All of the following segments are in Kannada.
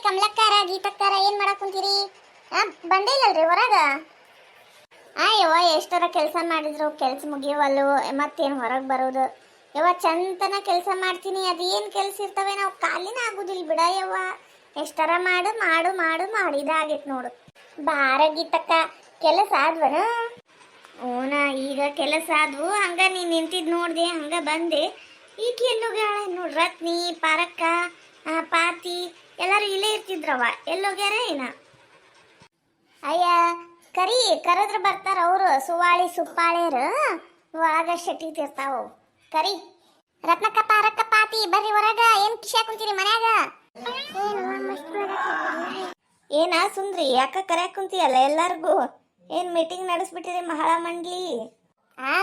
ಕಮಲಕ್ಕಾರ ಗೀತಕ್ಕಾರ ಏನ್ ಮಾಡಕ್ ಕುಂತೀರಿ? ಬಂದೇ ಇಲ್ಲಲ್ರಿ ಹೊರಗ? ಯವ್ವ ಎಷ್ಟರ ಕೆಲಸ ಮಾಡಿದ್ರು ಕೆಲಸ ಮುಗಿಯವಲ್ಲು, ಮತ್ತೇನು ಹೊರಗೆ ಬರೋದು? ಯವ್ವ ಚಂತನ ಕೆಲಸ ಮಾಡ್ತೀನಿ, ಅದೇನು ಕೆಲಸ ಇರ್ತವೆ ನಾವು ಕಾಲಿನ ಆಗುದಿಲ್ಲ ಬಿಡ ಯವ್ವ. ಎಷ್ಟರ ಮಾಡು ಮಾಡು ಮಾಡು ಮಾಡಿದಾಗೈತೆ ನೋಡು. ಬಾರ ಗೀತಕ್ಕ, ಕೆಲಸ ಆದ್ವನ? ಓನ ಈಗ ಕೆಲಸ ಆದ್ವು, ಹಂಗ ನೀನು ನಿಂತಿದ್ ನೋಡ್ದೆ, ಹಂಗ ಬಂದೆ. ಈಗ ಎಲ್ಲೋಗ್ಯಾಳ ನೋಡ್, ರತ್ನಿ ಪಾರಕ್ಕ ಪಾತಿ ಎಲ್ಲರೂ ಇಲ್ಲೇ ಇರ್ತಿದ್ರವ, ಎಲ್ಲೋಗ್ಯಾರ ಏನ? ಅಯ್ಯ ಕರೆದ್ರ ಬರ್ತಾರ ಅವರು, ಸುವಾಳಿ ಸುಪ್ಪಾಳೇರು ಒಳಗ ಶೆಟ್ಟಿರ್ತಾವ. ಕರಿ ರತ್ನಕ್ಕ ಪಾರಕ್ಕ ಪಾತಿ ಬರ್ರಿ ಹೊರಗ. ಏನ್ ಕಿಶಾ ಕುಂತೀರಿ ಮನ್ಯಾಗ? ಏನ ಸುಂದ್ರಿ, ಯಾಕ ಕರ್ಯಾಕ್ ಕುಂತೀಯಲ್ಲ ಎಲ್ಲಾರ್ಗು? ಏನ್ ಮೀಟಿಂಗ್ ನಡೆಸ್ಬಿಟ್ಟಿರಿ ಮಹಾಳ ಮಂಡ್ಲಿ?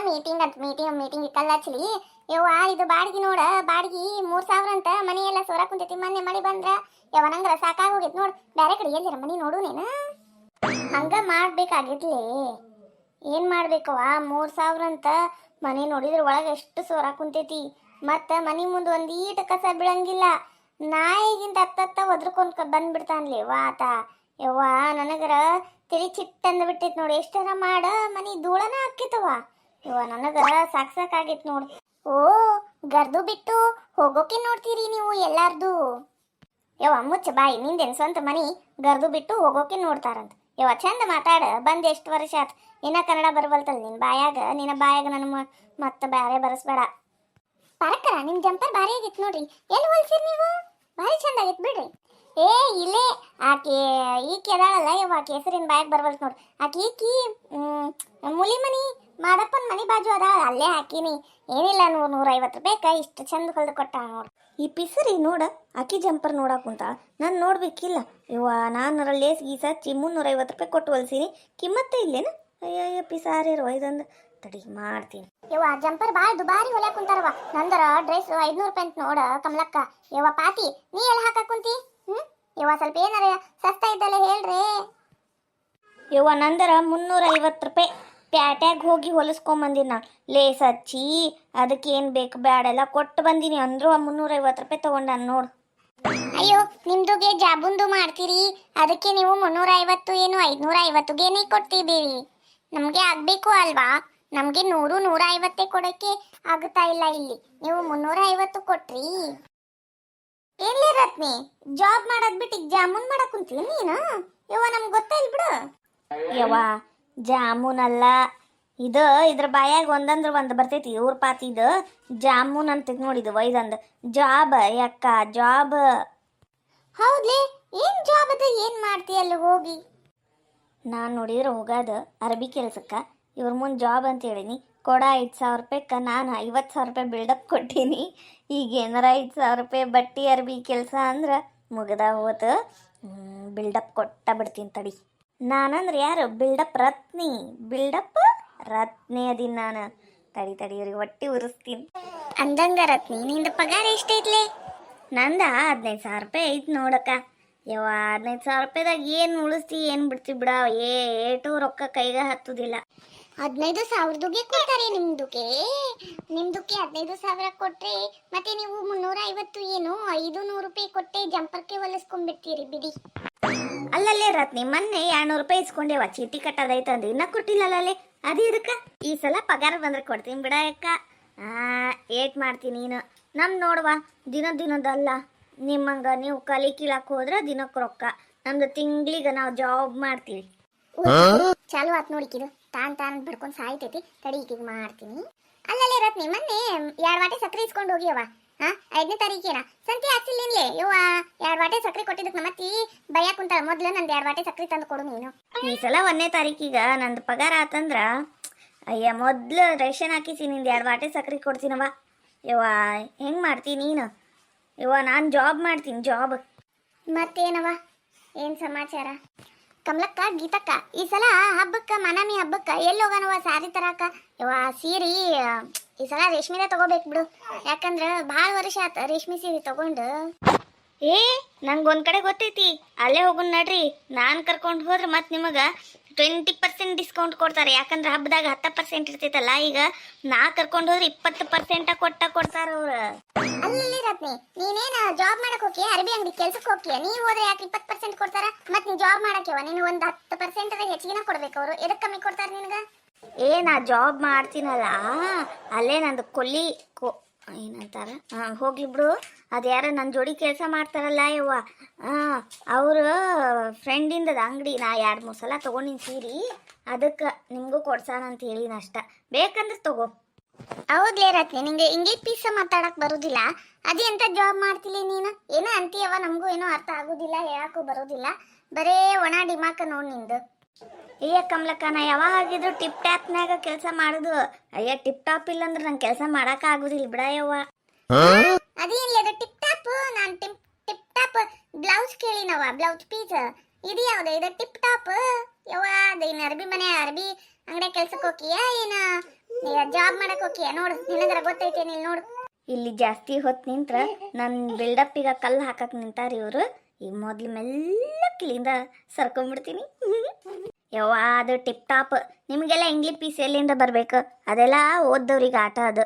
ಮೀಟಿಂಗ್ ಅಂತ ಮೀಟಿಂಗ್ ಕಲ್ಲಚ್ಚಲಿ ಯವ್ವ. ಇದು ಬಾಡಿಗೆ ನೋಡ, ಬಾಡಿಗೆ 3,000 ಅಂತ. ಮನಿ ಎಲ್ಲ ಸೋರ ಕುಂತೈತಿ, ಮೊನ್ನೆ ಮಳಿ ಬಂದ್ರ ಯವ್ವ ನಂಗ್ರ ಸಾಕಾಗೋಗೈತಿ ನೋಡ್. ಬ್ಯಾರೆ ಕಡೆ ಎಲ್ಲಿರ ಮನಿ ನೋಡು ನೀನು. ಹಂಗ ಮಾಡ್ಬೇಕಾಗಿರ್ಲಿ, ಏನ್ ಮಾಡ್ಬೇಕವ? 3,000 ಅಂತ ಮನೆ ನೋಡಿದ್ರ ಒಳಗೆ ಎಷ್ಟು ಸೋರ ಕುಂತೈತಿ. ಮತ್ತ ಮನಿ ಮುಂದೆ ಒಂದೀಟ ಕಸ ಬೀಳಂಗಿಲ್ಲ. ನಾಯಿಗಿಂತ ಹತ್ತತ್ತ ಒದ್ರಕೊಂಡ್ ಬಂದ್ಬಿಡ್ತಾನ್ಲಿ ವಾತ. ಯವ್ವ ನನಗರ ತಿಳಿ ಚಿಟ್ಟಂದ ಬಿಟ್ಟೈತಿ ನೋಡಿ. ಎಷ್ಟರ ಮಾಡ ಮನಿ ಧೂಳನ ಹಾಕಿತವ ಯವ್ವ. ನನಗರ ಸಾಕಾಗೈತಿ ನೋಡಿ. ಓ ಗರ್ದು ಬಿಟ್ಟು ಹೋಗೋಕೆ ನೋಡ್ತೀರಿ ನೀವು ಎಲ್ಲಾರ್ದು? ಯವ್ವ ಮುಚ್ಚ ಬಾಯಿ, ನಿಂದೇನು ಸ್ವಂತ ಮನಿ ಗರ್ದು ಬಿಟ್ಟು ಹೋಗೋಕೆ ನೋಡ್ತಾರಂತ? ಯವ್ವ ಚಂದ ಮಾತಾಡ. ಬಂದು ಎಷ್ಟು ವರ್ಷ ಆತ್, ಇನ್ನ ಕನ್ನಡ ಬರಬಲ್ತಲ್ಲ ನಿನ್ನ ಬಾಯಾಗ. ನಿನ್ನ ಬಾಯಾಗ ನನ್ನ ಮತ್ತೆ ಬ್ಯಾರೆ ಬರಸ್ಬೇಡ. ಪರಕ್ಕರ ನಿಮ್ ಜಂಪರ್ ಭಾರಿ ಆಗಿತ್ತು ನೋಡ್ರಿ, ಎಲ್ಲಿ ಹೊಲ್ಸಿರಿ ನೀವು? ಭಾರಿ ಚಂದ ಆಗಿತ್ತು ಬಿಡ್ರಿ. ಇಲ್ಲೇ ಆಕೆ ಈಕಿ ಅದಾಳಲ್ಲ ಯವ್ವ, ಆಕೆ ಹೆಸರಿನ ಬಾಯಾಗ ಬರವಲ್ತು ನೋಡ್ರಿ. ಆಕೆ ಈಕಿ ಮುಲಿ ಮನಿ ಮಾದಪ್ಪನ ಮನಿ ಬಾಜು ಅದಾಳ, ಅಲ್ಲೇ ಹಾಕಿನಿ. ಏನಿಲ್ಲ 100-150 ರೂಪಾಯಿಕ ಇಷ್ಟು ಚಂದ ಹೊಲ್ದು ಕೊಟ್ಟ ನೋಡ್ರಿ. ಈ ಪಿಸರಿ ನೋಡ, ಆಕಿ ಜಂಪರ್ ನೋಡಕ್ ಕುಂತ. ನಾನು ನೋಡ್ಬೇಕಿಲ್ಲ ಯವ್ವ. ನಾನು ಲೇಸ್ ಗೀಸ್ ಹಚ್ಚಿ 350 ರೂಪಾಯಿ ಕೊಟ್ಟು ಹೊಲ್ಸಿನಿ, ಕಿಮ್ಮತ್ತೇ ಇಲ್ಲೇನ? ಅಯ್ಯಯ್ಯ ಪಿಸಾರಿರುವ ಇದೊಂದು ತಡಿ ಮಾಡ್ತೀನಿ. ಯವ್ವ ಜಂಪರ್ ಭಾಳ ದುಬಾರಿ ಹೊಲ್ಯಾಕ ಕುಂತಾರವ. ನಂದರ ಡ್ರೆಸ್ 500 ರೂಪಾಯಿ ಅಂತ ನೋಡ ಕಮಲಕ್ಕ. ಯವ್ವ ಪಾತಿ ನೀ ಎಲ್ಲ ಹಾಕಕ್ ಕುಂತಿ? ಯವ್ವ ಸ್ವಲ್ಪ ಏನಾರ ಸಸ್ತಾ ಇದ್ದಲ್ಲ ಹೇಳ್ರಿ. ಯವ್ವ ನಂದರ 350 ರೂಪಾಯಿ ಪ್ಯಾಟ್ಯಾಗ ಹೋಗಿ ಹೊಲಿಸ್ಕೊಂಬಂದಿನಿ ನಾನು. ಲೇಸ್ ಹಚ್ಚಿ ಅದಕ್ಕೆ ಏನು ಬೇಕು ಬ್ಯಾಡೆಲ್ಲ ಕೊಟ್ಟು ಬಂದೀನಿ. ಅಂದ್ರು 350 ರೂಪಾಯಿ ತೊಗೊಂಡು ನಾನು ನೋಡು. ಅಯ್ಯೋ ನಿಮ್ದುಗೆ ಜಾಬುಂದು ಮಾಡ್ತೀರಿ, ಅದಕ್ಕೆ ನೀವು 350 ಏನು 550ಗೆ ಕೊಡ್ತೀವಿ. ನಮಗೆ ಆಗಬೇಕು ಅಲ್ವಾ? ನಮಗೆ 100-150 ಕೊಡೋಕ್ಕೆ ಆಗುತ್ತಾ ಇಲ್ಲ ಇಲ್ಲಿ. ನೀವು 350 ಕೊಟ್ರಿ. ಎಲ್ಲಿ ರತ್ನಿ ಜಾಬ್ ಮಾಡೋದ್ ಬಿಟ್ಟು ಜಾಮೂನ್ ಮಾಡಕ್ ಕುಂತೀವಿ ನೀನು? ಯವ್ವ ನಮ್ಗೆ ಗೊತ್ತಾ ಇಲ್ಲ ಬಿಡು. ಯವ್ವ ಜಾಮೂನ್ ಅಲ್ಲ ಇದು, ಇದ್ರ ಬಾಯಾಗ ಒಂದಂದ್ರ ಒಂದು ಬರ್ತೈತಿ. ಇವ್ರ ಪಾತಿದು ಜಾಮೂನ್ ಅಂತ ನೋಡಿದು ಒಯ್ದಂದು ಜಾಬ್. ಯಾಕ ಜಾಬ್? ಹೌದ್ಲಿ ಏನ್ ಜಾಬ್ ಅದ? ಏನ್ ಮಾಡ್ತೀಯ ಅಲ್ಲಿ ಹೋಗಿ? ನಾನು ನೋಡಿದ್ರೆ ಹೋಗೋದು ಅರಬಿ ಕೆಲ್ಸಕ್ಕೆ. ಇವ್ರ ಮುಂದೆ ಜಾಬ್ ಅಂತ ಹೇಳಿನಿ. ಕೊಡ 5,000 ರೂಪಾಯಿಗೆ ನಾನು 50,000 ರೂಪಾಯಿ ಬಿಲ್ಡಪ್ ಕೊಟ್ಟೀನಿ. ಈಗ ಏನಾರ 5,000 ರೂಪಾಯಿ ಬಟ್ಟಿ ಅರ್ಬಿ ಕೆಲಸ ಅಂದ್ರೆ ಮುಗ್ದ ಹೋತು. ಬಿಲ್ಡಪ್ ಕೊಟ್ಟ ಬಿಡ್ತೀನಿ ತಡಿ. ನಾನಂದ್ರೆ ಯಾರು? ಬಿಲ್ಡಪ್ ರತ್ನಿ. ಬಿಲ್ಡಪ್ ರತ್ನಿ ಅದೀನಿ ನಾನು. ತಡಿ ಇವ್ರಿಗೆ ಹೊಟ್ಟಿ ಉರಿಸ್ತೀನಿ. ಅಂದಂಗ ರತ್ನಿ ನಿಂದ ಪಗಾರ ಎಷ್ಟೈತ್ಲೆ? ನಂದ 15,000 ರೂಪಾಯಿ ಐತಿ ನೋಡಕ್ಕ. ಯವ್ವ 15,000 ರೂಪಾಯಿದಾಗ ಏನು ಉಳಿಸ್ತಿ ಏನು ಬಿಡ್ತಿ ಬಿಡ. ಏಟು ರೊಕ್ಕ ಕೈಗೆ ಹತ್ತುದಿಲ್ಲ. 15,000ಗೆ ಕೊಡ್ತಾರೆ ನಿಮ್ದುಕ್ಕೆ? 15,000 ಕೊಟ್ರೆ ಮತ್ತೆ ನೀವು 350 ಏನು 500 ರೂಪಾಯಿ ಕೊಟ್ಟೆ ಜಂಪರ್ಗೆ ಹೊಲಿಸ್ಕೊಂಡ್ಬಿಡ್ತೀರಿ ಬಿಡಿ. ಅಲ್ಲಲ್ಲೇ ರತ್ನಿ ಮೊನ್ನೆ 200 ರೂಪಾಯಿ ಇಸ್ಕೊಂಡೇವ, ಚೀಟಿ ಕಟ್ಟೋದೈತಂದು ಇನ್ನ ಕೊಟ್ಟಿಲ್ಲಲ್ಲೇ. ಅದು ಇದಕ್ಕೆ ಈ ಸಲ ಪಗಾರ ಬಂದ್ರೆ ಕೊಡ್ತೀನಿ ಬಿಡ ಅಕ್ಕ. ಏಟ್ ಮಾಡ್ತೀನಿ ನೀನು? ನೋಡುವ ದಿನದಲ್ಲ. ನಿಮ್ಮಂಗ ನೀವು ಕಲಿ ಕೀಳಕ್ಕೆ ಹೋದ್ರೆ ದಿನಕ್ಕೆ ರೊಕ್ಕ. ನಮ್ದು ತಿಂಗಳಿಗೆ ನಾವು ಜಾಬ್ ಮಾಡ್ತೀವಿ. ಚಾಲು ಆತ್ ನೋಡಿಕಿದು. ತಾನ್ ಬಡ್ಕೊಂಡು ಸಾಯ್ತೈತಿ. ತಡಿ ಈಗ ಮಾಡ್ತೀನಿ. ಅಲ್ಲಲ್ಲೇ ರತ್ನಿ ಮೊನ್ನೆ 2 ವಾಟೆ ಸಕ್ಕರೆ ಇಸ್ಕೊಂಡು ಹೋಗಿಯವ. 5ನೇ ತಾರೀಕೇನ ಸಂತೆ ಹಾಕ್ಸಿಲ್ಲೇನ್ಲೇ? ಯವ್ವ 2 ವಾಟೆ ಸಕ್ಕರೆ ಕೊಟ್ಟಿದ್ದಕ್ಕೆ ನಮ್ಮತ್ತಿ ಭಯ ಕುಂತಾಳ. ಮೊದ್ಲು ನಂದು 2 ವಾಟೆ ಸಕ್ಕರೆ ತಂದು ಕೊಡು ನೀನು. ಈ ಸಲ 1ನೇ ತಾರೀಕಿಗ ನಂದು ಪಗಾರ ಆತಂದ್ರ ಅಯ್ಯ ಮೊದ್ಲು ರೇಷನ್ ಹಾಕಿಸಿ ನಿಂದು 2 ವಾಟೆ ಸಕ್ಕರೆ ಕೊಡ್ತೀನವ. ಯವ್ವ ಹೆಂಗೆ ಮಾಡ್ತೀನಿ ನೀನು? ಯವ್ವ ನಾನು ಜಾಬ್ ಮಾಡ್ತೀನಿ ಜಾಬ್. ಮತ್ತೇನವ ಏನು ಸಮಾಚಾರ? ಕಮಲಕ್ಕ ಗೀತಕ್ಕ ಈ ಸಲ ಹಬ್ಬಕ್ಕೆ ಮನಾಮಿ ಹಬ್ಬಕ್ಕೆ ಎಲ್ಲಿ ಹೋಗೋಣವ ಸ್ಯಾರಿ ತರಾಕ? ಯವ್ವ ಸೀರೆ ಈ ಸಲ ರೇಷ್ಮೆದ ತಗೋಬೇಕು ಬಿಡು. ಯಾಕಂದ್ರೆ ಭಾಳ ವರ್ಷ ಆತ ರೇಷ್ಮೆ ಸೀರೆ ತಗೊಂಡು. ನಂಗೆ ಒಂದು ಕಡೆ ಗೊತ್ತೈತಿ, ಅಲ್ಲೇ ಹೋಗೋಣ ನಡ್ರಿ. ನಾನು ಕರ್ಕೊಂಡು ಹೋದ್ರೆ ಮತ್ತೆ ನಿಮಗೆ 20% ಡಿಸ್ಕೌಂಟ್ ಕೊಡ್ತಾರೆ. ಯಾಕಂದ್ರೆ ಹಬ್ಬದಾಗ 10% ಇರ್ತೈತಲ್ಲ, ಈಗ ನಾ ಕರ್ಕೊಂಡು ಹೋದ್ರೆ 20% ಕೊಡ್ತಾರ ಅವ್ರು. ಅಲ್ಲಿ ರತ್ನಿ, ನೀನೇನ ಜಾಬ್ ಮಾಡಕ್ ಹೋಗಿ ಅರಬಿ ಅಂಗಡಿ ಕೆಲ್ಸಕ್ಕೆ ಹೋಗಿ, ನೀವ್ ಹೋದ್ರೆ ಯಾಕೆ 20% ಕೊಡ್ತಾರ? ಮತ್ ನೀ ಜಾಬ್ ಮಾಡಕ್ಕೆವ ನೀನು ಒಂದ್ 10% ಹೆಚ್ಚಿಗೆ ಕೊಡ್ಬೇಕು. ಅವರು ಎದಕ್ ಕಮ್ಮಿ ಕೊಡ್ತಾರ ನಿನ್ಗ? ನಾ ಜಾಬ್ ಮಾಡ್ತೀನಲ್ಲ, ಅಲ್ಲೇ ನಂದು ಏನಂತಾರ, ಹೋಗ್ಲಿ ಬಿಡು. ಅದು ಯಾರ ನನ್ನ ಜೋಡಿ ಕೆಲಸ ಮಾಡ್ತಾರಲ್ಲ ಯವ್ವ, ಅವರು ಫ್ರೆಂಡಿಂದದ ಅಂಗಡಿ. ನಾ 2-3 ಸಲ ತೊಗೊಂಡಿನಿ ಸೀರೆ, ಅದಕ್ಕೆ ನಿಮಗೂ ಕೊಡ್ಸಾನ ಅಂತ ಹೇಳಿನ ಅಷ್ಟ. ಬೇಕಂದ್ರೆ ತಗೋ. ಹೌದ್ಲೇ ರತ್ನಿ, ನಿಂಗೆ ಇಂಗ್ಲಿಷ್ ಪೀಸ ಮಾತಾಡಕ್ ಬರುದಿಲ್ಲ, ಅದೇ ಎಂತ ಜಾಬ್ ಮಾಡ್ತಿಲ್ಲ ನೀನು? ಏನೋ ಅಂತೀಯವ, ನಮಗೂ ಏನೋ ಅರ್ಥ ಆಗುದಿಲ್ಲ, ಹೇಳಕ್ಕೂ ಬರೋದಿಲ್ಲ, ಬರೇ ಒಣ ಡಿಮಾಕ ನೋಡ್ ನಿಂದು. ಅಯ್ಯ ಕಮಲಕ್ಕ, ನಾ ಯಾವಾಗಿದ್ರು ಟಿಪ್ ಟಾಪ್ನಾಗ ಕೆಲಸ ಮಾಡುದು. ಅಯ್ಯ ಟಿಪ್ ಟಾಪ್ ಇಲ್ಲ ಅಂದ್ರೆ ನಂಗೆ ಕೆಲಸ ಮಾಡಕ ಆಗುದಿಲ್ಲ ಬಿಡಯವ್ವ. ಅದೇನಿಲ್ಲ ಅದು ಟಿಪ್ ಟಾಪ್. ನಾನು ಟಿಪ್ ಟಾಪ್ ಬ್ಲೌಸ್ ಕೇಳಿನವ, ಬ್ಲೌಸ್ ಪೀಸ್. ಇದು ಯಾವ್ದು? ಇದು ಟಿಪ್ ಟಾಪ್ ಯವ್ವ. ಅದೇನು ಅರ್ಬಿ ಮನೆ ಅರ್ಬಿ ಅಂಗಡಿ ಕೆಲ್ಸಕ್ಕೆ ಹೋಗಿಯಾ ಏನ ಜಾಬ್ ಮಾಡಕ್ ಹೋಗಿಯಾ? ನೋಡು, ನಿನಗರ ಗೊತ್ತೈತೆ, ನೀನು ನೋಡು. ಇಲ್ಲಿ ಜಾಸ್ತಿ ಹೊತ್ತು ನಿಂತ್ರ ನನ್ನ ಬಿಲ್ಡಪ್ಪಿಗ ಕಲ್ಲು ಹಾಕಕ್ ನಿಂತಾರ ಇವರು. ಈಗ ಮೊದ್ಲು ಮೆಲ್ಲಕ್ಕಿಲಿಂದ ಸರ್ಕೊಂಡ್ಬಿಡ್ತೀನಿ. ಯವ್ವ ಅದು ಟಿಪ್ ಟಾಪ್. ನಿಮಗೆಲ್ಲ ಇಂಗ್ಲಿಷ್ ಪೀಸ್ ಎಲ್ಲಿಂದ ಬರ್ಬೇಕು? ಅದೆಲ್ಲ ಓದ್ದವ್ರಿಗೆ ಆಟ ಅದು.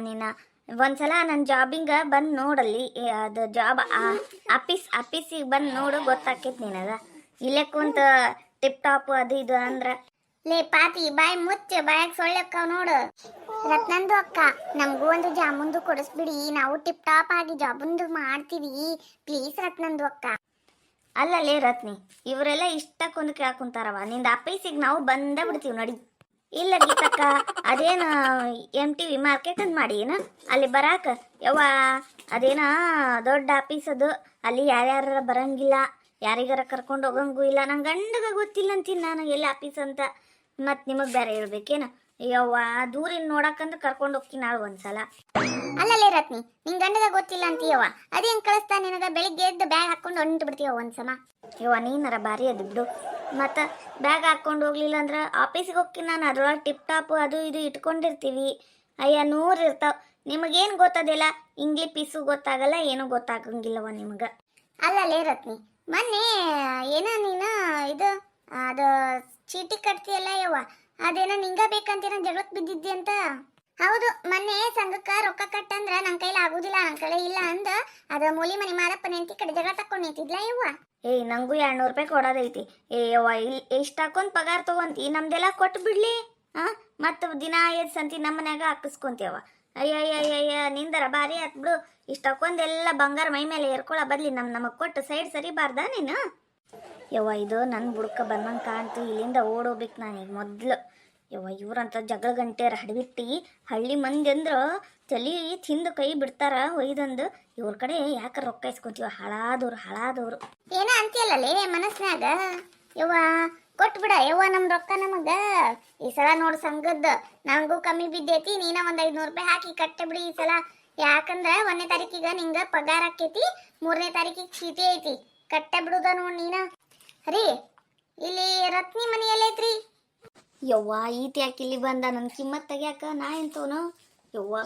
ನೀನು ಒಂದ್ಸಲ ನನ್ನ ಜಾಬಿಂಗ ಬಂದು ನೋಡಲ್ಲಿ, ಅದು ಜಾಬ್ ಆಫೀಸಿಗೆ ಬಂದು ನೋಡು, ಗೊತ್ತಾಕೈತಿ ನಿನಗ. ಇಲ್ಲೇ ಕುಂತ ಟಿಪ್ ಟಾಪ್ ಅದು ಇದು ಅಂದ್ರ. ಲೇ ಪಾತಿ, ಬಾಯಿ ಮುಚ್ಚ, ಬಾಯಾಗ ಸೊಳ್ಳಕ್ಕ ನೋಡು. ರತ್ನಂದು ಅಕ್ಕ, ನಮಗೂ ಒಂದು ಜಾಮೂನ್ದು ಕೊಡಿಸ್ಬಿಡಿ, ನಾವು ಟಿಪ್ ಟಾಪ್ ಆಗಿ ಜಾಬುಂದು ಮಾಡ್ತೀವಿ ಪ್ಲೀಸ್ ರತ್ನಂದು ಅಕ್ಕ. ಅಲ್ಲಲ್ಲೇ ರತ್ನಿ, ಇವರೆಲ್ಲ ಇಷ್ಟಕ್ಕೊಂದು ಕೇಳ್ಕೊಂತಾರವ, ನಿಂದ ಆಫೀಸಿಗೆ ನಾವು ಬಂದ ಬಿಡ್ತೀವಿ ನಡಿ. ಇಲ್ಲ ಗೀತಕ್ಕ, ಅದೇನು MTV ಮಾರ್ಕೆಟ್ ಅಂತ ಮಾಡಿ ಏನ ಅಲ್ಲಿ ಬರಾಕ ಯವ್ವ. ಅದೇನ ದೊಡ್ಡ ಆಫೀಸ್ ಅದು, ಅಲ್ಲಿ ಯಾರ್ಯಾರ ಬರಂಗಿಲ್ಲ, ಯಾರಿಗಾರ ಕರ್ಕೊಂಡು ಹೋಗಂಗೂ ಇಲ್ಲ. ನಂಗೆ ಗಂಡಗ ಗೊತ್ತಿಲ್ಲ ಅಂತೀನಿ ನಾನು ಎಲ್ಲಿ ಆಫೀಸ್ ಅಂತ. ಮತ್ತು ನಿಮಗೆ ಬೇರೆ ಹೇಳ್ಬೇಕೇನು? ಯವ್ವ ದೂರಿನ ನೋಡಕ್ಕಂದ್ರೆ ಕರ್ಕೊಂಡು ಹೋಗ್ತೀನಿ ನಾಳೆ ಒಂದ್ಸಲ. ಅಲ್ಲಲ್ಲೇ ರತ್ನಿ, ನಿನ್ ಗಂಡಗ ಗೊತ್ತಿಲ್ಲ ಅಂತೀಯವ್ವ, ಅದೇನು ಕಳಿಸ್ತಾ ನಿನಗ? ಬೆಳಿಗ್ಗೆ ಎದ್ದು ಬ್ಯಾಗ್ ಹಾಕೊಂಡು ಹೊಂಟು ಬಿಡ್ತೀವ ಒಂದ್ಸಲ. ಯವ್ವ ನೀನಾರ ಭಾರಿ ಅದು ಬಿಡು. ಮತ್ತು ಬ್ಯಾಗ್ ಹಾಕ್ಕೊಂಡು ಹೋಗ್ಲಿಲ್ಲ ಅಂದ್ರೆ ಆಫೀಸಿಗೆ ಹೋಗ್ತೀನಿ ನಾನು. ಅದ್ರೊಳಗೆ ಟಿಪ್ ಟಾಪು ಅದು ಇದು ಇಟ್ಕೊಂಡಿರ್ತೀವಿ. ಅಯ್ಯ 100 ಇರ್ತಾವ. ನಿಮಗೇನು ಗೊತ್ತದಿಲ್ಲ, ಇಂಗ್ಲಿಷ್ ಪೀಸು ಗೊತ್ತಾಗಲ್ಲ, ಏನೂ ಗೊತ್ತಾಗಂಗಿಲ್ಲವ ನಿಮ್ಗೆ. ಅಲ್ಲಲ್ಲೇ ರತ್ನಿ, ಮೊನ್ನೆ ಏನ ನೀನು ಇದು ಅದು ಚೀಟಿ ಕಟ್ತೀಯಲ್ಲ ಯವ್ವ, ಅದೇನೋ ನಿಂಗ ಬೇಕಂತೇನೋ ಜಗಳಕ್ಕೆ ಬಿದ್ದಿದ್ದಿ ಅಂತ. ಹೌದು, ಮೊನ್ನೆ ಸಂಘಕ್ಕೆ ರೊಕ್ಕ ಕಟ್ಟಂದ್ರ ನನ್ನ ಕೈಲಿ ಆಗುದಿಲ್ಲ, ನನ್ನ ಕಡೆ ಇಲ್ಲ ಅಂದ ಅದ ಮೂಲಿ ಮನಿ ಮಾರಪ್ಪ ನೆಂತಿ ಕಡೆ ಜಗಳ ತಕೊಂಡು ನಿಂತಿದ್ಲ ಯವ್ವ. ನಂಗೂ 200 ರೂಪಾಯಿ ಕೊಡೋದೈತಿ. ಯವ್ವ ಇಲ್ಲಿ ಎಷ್ಟು ಹಾಕೊಂಡ್ ಪಗಾರ ತಗೊಂತಿ, ನಮ್ದೆಲ್ಲ ಕೊಟ್ಟು ಬಿಡ್ಲಿ. ಮತ್ತು ದಿನ ಸಂತಿ ನಮ್ಮ ಮನ್ಯಾಗ ಹಾಕಿಸ್ಕೊಂತೇವ. ಅಯ್ಯ ನಿಂದರ ಭಾರಿ ಆತ್ ಬಿಡು. ಇಷ್ಟು ಹಾಕೊಂದೆಲ್ಲ ಬಂಗಾರ ಮೈ ಮೇಲೆ ಏರ್ಕೊಳ್ಳೋ ಬದ್ಲಿ ನಮಗೆ ಕೊಟ್ಟು ಸೈಡ್ ಸರಿಬಾರ್ದ ನೀನು? ಯವ್ವ ಇದು ನನ್ನ ಬುಡಕ ಬಂದಂಗೆ ಕಾಣ್ತು, ಇಲ್ಲಿಂದ ಓಡೋಗ್ಬೇಕು ನಾನೀಗ ಮೊದಲು. ಯವ್ವ ಇವ್ರಂತ ಜಗಳ ಗಂಟೆರ ಹಡಬಿಟ್ಟು ಹಳ್ಳಿ ಮಂದಿ ಅಂದ್ರೆ ತಲೆ ತಿಂದು ಕೈ ಬಿಡ್ತಾರ ಒಯ್ದಂದು. ಇವ್ರ ಕಡೆ ಯಾಕೆ ರೊಕ್ಕ ಇಸ್ಕೊಂತೀವ? ಹಳಾದವ್ರು ಏನ ಅಂತೀಯಲ್ಲೇ ಮನಸ್ನಾಗ. ಯವ್ವ ಕೊಟ್ಟು ಬಿಡ ಯವ್ವ ನಮ್ಮ ರೊಕ್ಕ ನಮಗ. ಈ ಸಲ ನೋಡು ಸಂಘದ್ದು ನಮಗೂ ಕಮ್ಮಿ ಬಿದ್ದೈತಿ, ನೀನ ಒಂದು 500 ರೂಪಾಯಿ ಹಾಕಿ ಕಟ್ಟೆ ಬಿಡಿ ಈ ಸಲ. ಯಾಕಂದ್ರೆ 1ನೇ ತಾರೀಕಿಗೆ ನಿಂಗೆ ಪಗಾರ ಆಕೈತಿ, 3ನೇ ತಾರೀಕಿಗೆ ಚೀಟಿ ಐತಿ, ಕಟ್ಟೆ ಬಿಡುದ ನೋಡಿ ನೀನ. ರೀ ಇಲ್ಲಿ ರತ್ನಿ ಮನಿ ಎಲ್ಲೈತ್ರಿ? ಯವ್ವ ಈತಿ ಯಾಕೆ ಇಲ್ಲಿ ಬಂದ? ನನ್ನ ಕಿಮ್ಮತ್ ತೆಗ್ಯಾಕ ನಾ ಎಂತವನು? ಯವ್ವ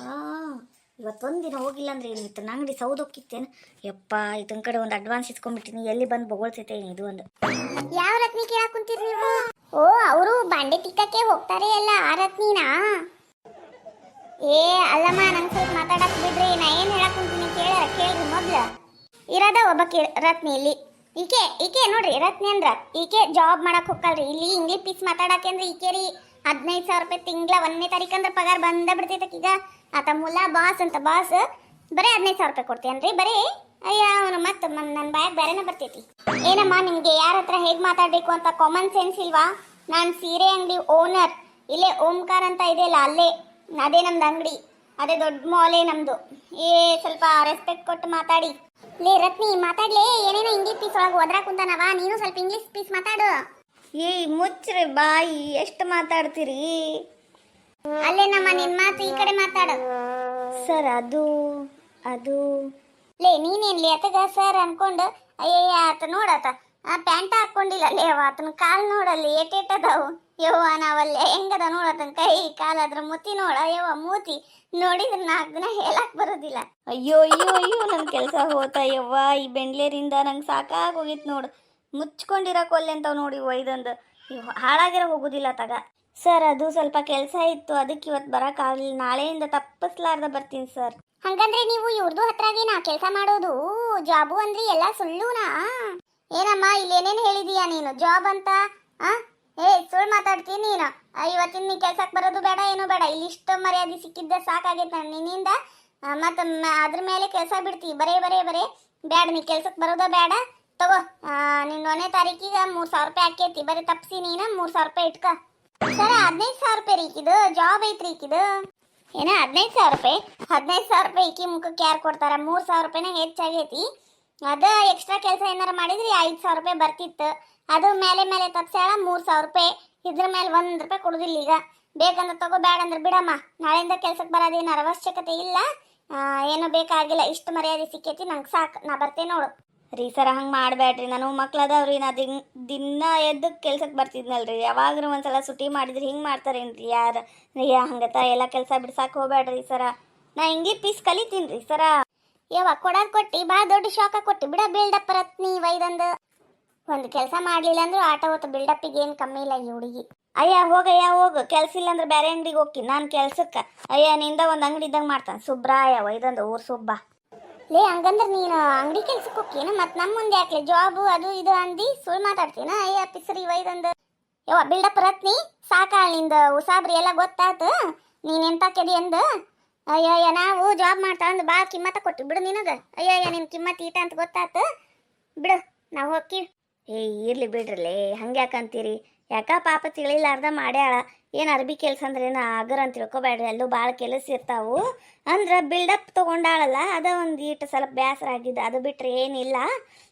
ಇವತ್ತೊಂದು ದಿನ ಹೋಗಿಲ್ಲ ಅಂದ್ರೆ ಏನಿತ್ತು, ನನ್ನ ಅಂಗಡಿ ಸೌದೋಕ್ಕಿತ್ತೇನು? ಯಪ್ಪ ಇದನ್ ಕಡೆ ಒಂದು ಅಡ್ವಾನ್ಸ್ ಇಸ್ಕೊಂಡ್ಬಿಟ್ಟಿನಿ, ಎಲ್ಲಿ ಬಂದು ಬೊಗಳ್ತೈತೆ ಇದು ಒಂದು. ಯಾವ ರತ್ನಿ ಕೇಳಕ್ ಕುಂತೀರಿ ನೀವು? ಓ ಅವರು ಬಾಂಡೆ ತಿಕ್ಕಕ್ಕೆ ಹೋಗ್ತಾರೆ ಅಲ್ಲ, ಆ ರತ್ನಿನಾ? ಅಲ್ಲಮ್ಮ, ನಂಗೆ ಸ್ವಲ್ಪ ಮಾತಾಡಕ್ ಬಿಡ್ರಿ, ನಾ ಏನು ಹೇಳಕ್ ಕುಂತೀನಿ ಕೇಳ್ರಿ ಮೊದ್ಲು. ಇರೋದ ಒಬ್ಬ ರತ್ನಿ ಇಲ್ಲಿ. ಈಕೆ ನೋಡ್ರಿ ರತ್ನಿ ಅಂದ್ರ ಈಕೆ ಜಾಬ್ ಮಾಡಕ್ ಹೋಗ್ಕಲ್ರಿ. ಇಲ್ಲಿ ಇಂಗ್ಲಿಷ್ ಪೀಸ್ ಮಾತಾಡಕ್ಕೆ ಅಂದ್ರೆ ಈಕೆ ರೀ 15,000 ರೂಪಾಯಿ ತಿಂಗಳ 1ನೇ ತಾರೀಕು ಅಂದ್ರೆ ಪಗಾರ ಬಂದ ಬಿಡ್ತೈತಕೀಗ. ಆತ ಮುಲ್ಲಾ ಬಾಸ್ ಅಂತ, ಬಾಸ್ ಬರೀ 15,000 ರೂಪಾಯಿ ಕೊಡ್ತೇನ್ರಿ ಬರೀ. ಅಯ್ಯ ಅವನು ಮತ್ತೆ ನನ್ನ ಬಾಯಾಗ ಬೇರೆನೇ ಬರ್ತೈತಿ. ಏನಮ್ಮ ನಿಮ್ಗೆ ಯಾರ ಹತ್ರ ಹೇಗೆ ಮಾತಾಡಬೇಕು ಅಂತ ಕಾಮನ್ ಸೆನ್ಸ್ ಇಲ್ವಾ? ನಾನು ಸೀರೆ ಅಂಗಡಿ ಓನರ್, ಇಲ್ಲೇ ಓಂಕಾರ ಅಂತ ಇದೆಯಲ್ಲ ಅಲ್ಲೇ, ಅದೇ ನಮ್ದು ಅಂಗಡಿ, ಅದೇ ದೊಡ್ಡ ಮಾಲೇ ನಮ್ದು. ಸ್ವಲ್ಪ ರೆಸ್ಪೆಕ್ಟ್ ಕೊಟ್ಟು ಮಾತಾಡಿ. ಲೇ ರತ್ನಿ ಮಾತಾಡ್ಲೇ, ಏನೇನೋ ಇಂಗ್ಲಿಷ್ ಪೀಸ್ ಒಳಗೆ ಒದ್ರಾ ಕುಂತಾನವ, ನೀನು ಸ್ವಲ್ಪ ಇಂಗ್ಲಿಷ್ ಪೀಸ್ ಮಾತಾಡು. ಮುಚ್ಚ್ರಿ ಬಾಯಿ, ಎಷ್ಟು ಮಾತಾಡ್ತೀರಿ? ಅಲ್ಲೇ ನಮ್ಮ ನಿನ್ ಮಾತು ಈ ಕಡೆ ಮಾತಾಡು. ಸರ್ ಅದು ಲೇ ನೀನೇನ್ಲಿ ಅತಗ ಸರ್ ಅನ್ಕೊಂಡು. ಅಯ್ಯಯ್ಯ ಆತ ನೋಡಾತ ಪ್ಯಾಂಟ್ ಹಾಕೊಂಡಿಲ್ಲ ಲೇ, ಆತನ ಕಾಲ್ ನೋಡಲ್ಲಿ ಏಟೇಟದಾವು. ಯವ್ವ ನಾವಲ್ಲೇ ಹೆಂಗದ ನೋಡತನ ಕೈ ಕಾಲು, ಅದ್ರ ಮುತಿ ನೋಡ ಯವ್ವ ಮೂತಿ ನೋಡಿದ್ರೆ 4 ದಿನ ಹೇಳಕ್ ಬರೋದಿಲ್ಲ. ಅಯ್ಯೋ ನನ್ನ ಕೆಲಸ ಹೋತ ಯವ್ವ. ಈ ಬೆಂಗ್ಳೂರಿಂದ ನಂಗೆ ಸಾಕಾಗೋಗಿತ್ತು ನೋಡು. ಮುಚ್ಕೊಂಡಿರಕ್ಕೆ ಒಲ್ಲೆ ಅಂತಾವ್ ನೋಡಿ ಒಯ್ದಂದು. ಹಾಳಾಗಿರೋ ಹೋಗುದಿಲ್ಲ ತಗ. ಸರ್ ಅದು ಸ್ವಲ್ಪ ಕೆಲಸ ಇತ್ತು, ಅದಕ್ಕೆ ಇವತ್ತು ಬರೋಕ್ಕಾಗಲಿಲ್ಲ. ನಾಳೆಯಿಂದ ತಪ್ಪಿಸ್ಲಾರ್ದ ಬರ್ತೀನಿ ಸರ್. ಹಂಗಂದ್ರೆ ನೀವು ಇವ್ರದ್ದು ಹತ್ರಾಗೆ ನಾ ಕೆಲಸ ಮಾಡೋದು ಜಾಬು ಅಂದ್ರಿ ಎಲ್ಲ ಸುಳ್ಳುನಾ? ಏನಮ್ಮ ಇಲ್ಲಿ ಏನೇನು ಹೇಳಿದೀಯಾ ನೀನು ಜಾಬ್ ಅಂತ? ಆ ಸುಳ್ಳು ಮಾತಾಡ್ತೀನಿ ನೀನು. ಇವತ್ತಿನ ನೀ ಕೆಲ್ಸಕ್ಕೆ ಬರೋದು ಬೇಡ, ಏನು ಬೇಡ. ಇಲ್ಲಿ ಇಷ್ಟು ಮರ್ಯಾದೆ ಸಿಕ್ಕಿದ್ದ ಸಾಕಾಗೈತೆ ನಿನ್ನಿಂದ. ಮತ್ತೆ ಅದ್ರ ಮೇಲೆ ಕೆಲಸ ಬಿಡ್ತೀವಿ. ಬರೇ ಬೇಡ, ನೀ ಕೆಲ್ಸಕ್ಕೆ ಬರೋದ ಬೇಡ. ತಗೋ, ನಿನ್ನ 1ನೇ ತಾರೀಕಿಗೆ 3,000 ರೂಪಾಯಿ ಹಾಕೈತಿ. ಬರೀ ತಪ್ಸಿ ನೀನು 3,000 ರೂಪಾಯಿ ಇಟ್ಕ. ಸರ 15,000 ರೂಪಾಯಿ ರೀಕಿದು ಜಾಬ್ ಐತ್ರಿ ಈಕಿದು. ಏನ 15,000 ರೂಪಾಯಿ? 15,000 ರೂಪಾಯಿ ಈಕಿ ಮುಖಕ್ಕೆ ಯಾರು ಕೊಡ್ತಾರ? 3,000 ರೂಪಾಯಿನ ಹೆಚ್ಚಾಗೈತಿ. ಅದ ಎಕ್ಸ್ಟ್ರಾ ಕೆಲಸ ಏನಾರ ಮಾಡಿದ್ರಿ 5,000 ರೂಪಾಯಿ ಬರ್ತಿತ್ತು. ಅದು ಮೇಲೆ ತಪ್ಸಾಳ 3,000 ರೂಪಾಯಿ. ಇದ್ರ ಮೇಲೆ 1 ರೂಪಾಯಿ ಕೊಡುದಿಲ್ಲ ಈಗ. ಬೇಕಂದ್ರೆ ತಗೋ, ಬೇಡ ಅಂದ್ರೆ ಬಿಡಮ್ಮ. ನಾಳೆಯಿಂದ ಕೆಲ್ಸಕ್ಕೆ ಬರೋದೇನು ಅವಶ್ಯಕತೆ ಇಲ್ಲ. ಏನೂ ಬೇಕಾಗಿಲ್ಲ. ಇಷ್ಟು ಮರ್ಯಾದೆ ಸಿಕ್ಕೈತಿ, ನಂಗೆ ಸಾಕು. ನಾ ಬರ್ತೇನೆ ನೋಡು. ರೀ ಸರ ಹಂಗೆ ಮಾಡಬೇಡ್ರಿ. ನಾನು ಮಕ್ಳದವ್ರಿ. ನಾ ದಿನ ಎದ್ದು ಕೆಲ್ಸಕ್ಕೆ ಬರ್ತಿದ್ನಲ್ರಿ. ಯಾವಾಗ್ರೂ ಒಂದ್ಸಲ ಸುಟಿ ಮಾಡಿದ್ರಿ ಹಿಂಗೆ ಮಾಡ್ತಾರೇನ್ರಿ ಯಾರು? ಹಂಗತ ಎಲ್ಲ ಕೆಲಸ ಬಿಡ್ಸಾಕ್ ಹೋಗ್ಬೇಡ್ರಿ ಸರ. ನಾ ಹಿಂಗೆ ಪೀಸ್ ಕಲಿತೀನಿ ರೀ ಸರ. ಯವ್ವ ಕೊಡೋದು ಕೊಟ್ಟು ಭಾಳ ದೊಡ್ಡ ಶಾಖ ಕೊಟ್ಟು ಬಿಡ. ಬಿಲ್ಡಪ್ ರತ್ನಿ ವೈದಂದು ಒಂದು ಕೆಲಸ ಮಾಡಲಿಲ್ಲ ಅಂದ್ರೂ ಆಟ ಹೊತ್ತು ಬಿಲ್ಡಪ್ಪಿಗೆ ಏನು ಕಮ್ಮಿ ಇಲ್ಲ ಈ ಹುಡುಗಿ. ಅಯ್ಯ ಹೋಗು. ಕೆಲಸ ಇಲ್ಲ ಅಂದ್ರೆ ಬೇರೆ ಅಂಗಡಿಗೆ ಹೋಗ್ತೀನಿ ನಾನು ಕೆಲ್ಸಕ್ಕೆ. ಅಯ್ಯ ನಿಂದ ಒಂದು ಅಂಗಡಿ ಇದ್ದಂಗೆ ಮಾಡ್ತಾನೆ ಸುಬ್ರಾಯ ವೈದಂದು ಊರು ಸುಬ್ಬ. ಲೇ ಹಂಗಂದ್ರೆ ನೀನು ಅಂಗಡಿ ಕೆಲ್ಸಕ್ಕೆ ಹೋಗ್ತೀನ? ಮತ್ತು ನಮ್ಮ ಮುಂದೆ ಯಾಕೆ ಜಾಬು ಅದು ಇದು ಅಂದು ಸುಳ್ಳು ಮಾತಾಡ್ತೀನ? ಅಯ್ಯ ಪಿಸ್ರಿ ವೈದಂದು. ಯವ್ವ ಬಿಲ್ಡಪ್ ರತ್ನಿ ಸಾಕಾಳ ನಿಂದ ಉಸಾಬ್ರಿ ಎಲ್ಲ ಗೊತ್ತಾತು. ನೀನೆಂತ ಕೆದಿ ಅಂದು. ಅಯ್ಯಯ್ಯ ನಾವು ಜಾಬ್ ಮಾಡ್ತಾ ಅಂದು ಭಾಳ ಕಿಮ್ಮತ್ತ ಕೊಟ್ಟು ಬಿಡು ನಿನಗೆ. ಅಯ್ಯಯ್ಯ ನಿನ್ನ ಕಿಮ್ಮತ್ತು ಈಟ ಅಂತ ಗೊತ್ತಾತು. ಬಿಡು, ನಾವು ಹೋಗ್ತೀವಿ. ಇರ್ಲಿ ಬಿಡ್ರಲ್ಲೇ, ಹಂಗೆ ಯಾಕಂತೀರಿ? ಯಾಕ ಪಾಪ ತಿಳಿಲಾರ್ದ ಮಾಡ್ಯಾಳ. ಏನು ಅರ್ಬಿ ಕೆಲಸ ಅಂದ್ರೆ ಏನು ಆಗರ ಅಂತ ತಿಳ್ಕೊಬೇಡ್ರಿ. ಎಲ್ಲೂ ಭಾಳ ಕೆಲಸ ಇರ್ತಾವು. ಅಂದ್ರೆ ಬಿಲ್ಡಪ್ ತೊಗೊಂಡಾಳಲ್ಲ, ಅದ ಒಂದು ಈಟು ಸ್ವಲ್ಪ ಬೇಸರ ಆಗಿದ್ದು. ಅದು ಬಿಟ್ರೆ ಏನಿಲ್ಲ.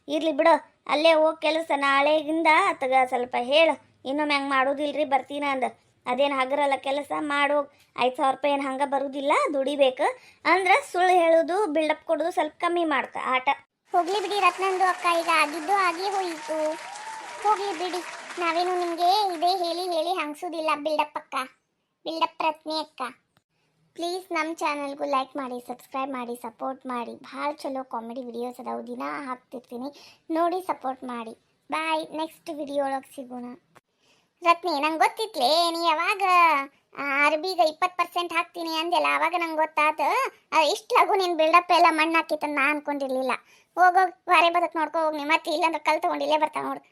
ಇರ್ಲಿ ಬಿಡು, ಅಲ್ಲೇ ಹೋಗಿ ಕೆಲಸ ನಾಳೆಗಿಂದ ಅತ್ತಗ ಸ್ವಲ್ಪ ಹೇಳು. ಇನ್ನೊಮ್ಮೆ ಹಂಗೆ ಮಾಡೋದಿಲ್ರಿ ಬರ್ತೀನ ಅಂದ. ಅದೇನು ಹಗರಲ್ಲ ಕೆಲಸ ಮಾಡು. 5,000 ರೂಪಾಯಿ ಏನು ಹಂಗೆ ಬರೋದಿಲ್ಲ, ದುಡಿಬೇಕು. ಅಂದ್ರೆ ಸುಳ್ಳು ಹೇಳೋದು ಬಿಲ್ಡಪ್ ಕೊಡೋದು ಸ್ವಲ್ಪ ಕಮ್ಮಿ ಮಾಡ್ಕ ಆಟ. ಹೋಗ್ಲಿ ಬಿಡಿ ರತ್ನಂದು ಅಕ್ಕ, ಈಗ ಆಗಿದ್ದು ಆಗಿ ಹೋಯಿತು. ಹೋಗ್ಲಿ ಬಿಡಿ, ನಾವೇನು ನಿಮಗೆ ಇದೇ ಹೇಳಿ ಹಂಗ್ಸೋದಿಲ್ಲ. ಬಿಲ್ಡಪ್ ಅಕ್ಕ, ಬಿಲ್ಡಪ್ ರತ್ನಿ ಅಕ್ಕ. ಪ್ಲೀಸ್ ನಮ್ಮ ಚಾನಲ್ಗೂ ಲೈಕ್ ಮಾಡಿ, ಸಬ್ಸ್ಕ್ರೈಬ್ ಮಾಡಿ, ಸಪೋರ್ಟ್ ಮಾಡಿ. ಭಾಳ ಚಲೋ ಕಾಮಿಡಿ ವಿಡಿಯೋಸ್ ಅದಾವು, ದಿನ ಹಾಕ್ತಿರ್ತೀನಿ, ನೋಡಿ ಸಪೋರ್ಟ್ ಮಾಡಿ. ಬಾಯ್, ನೆಕ್ಸ್ಟ್ ವಿಡಿಯೋ ಒಳಗೆ ಸಿಗೋಣ. ರತ್ನಿ ನಂಗೆ ಗೊತ್ತಿತ್ಲೇ, ನೀ ಯಾವಾಗ ಅರ್ಬಿಗೆ 20% ಹಾಕ್ತೀನಿ ಅಂದೆಲ್ಲ, ಆವಾಗ ನಂಗೆ ಗೊತ್ತಾತು. ಇಷ್ಟು ಲಗು ನಿನ್ನ ಬಿಲ್ಡಪ್ ಎಲ್ಲ ಮಣ್ಣು ಹಾಕಿತ್ತಂದು ನಾ ಅನ್ಕೊಂಡಿರ್ಲಿಲ್ಲ. ಹೋಗೋಗಿ ವಾರೆ ಬದಕ್ಕೆ ನೋಡ್ಕೊ ಹೋಗಿ. ಮತ್ತೆ ಇಲ್ಲಾಂದ್ರೆ ಕಲ್ ತೊಗೊಂಡು ಇಲ್ಲೇ ಬರ್ತಾವೆ ನೋಡು.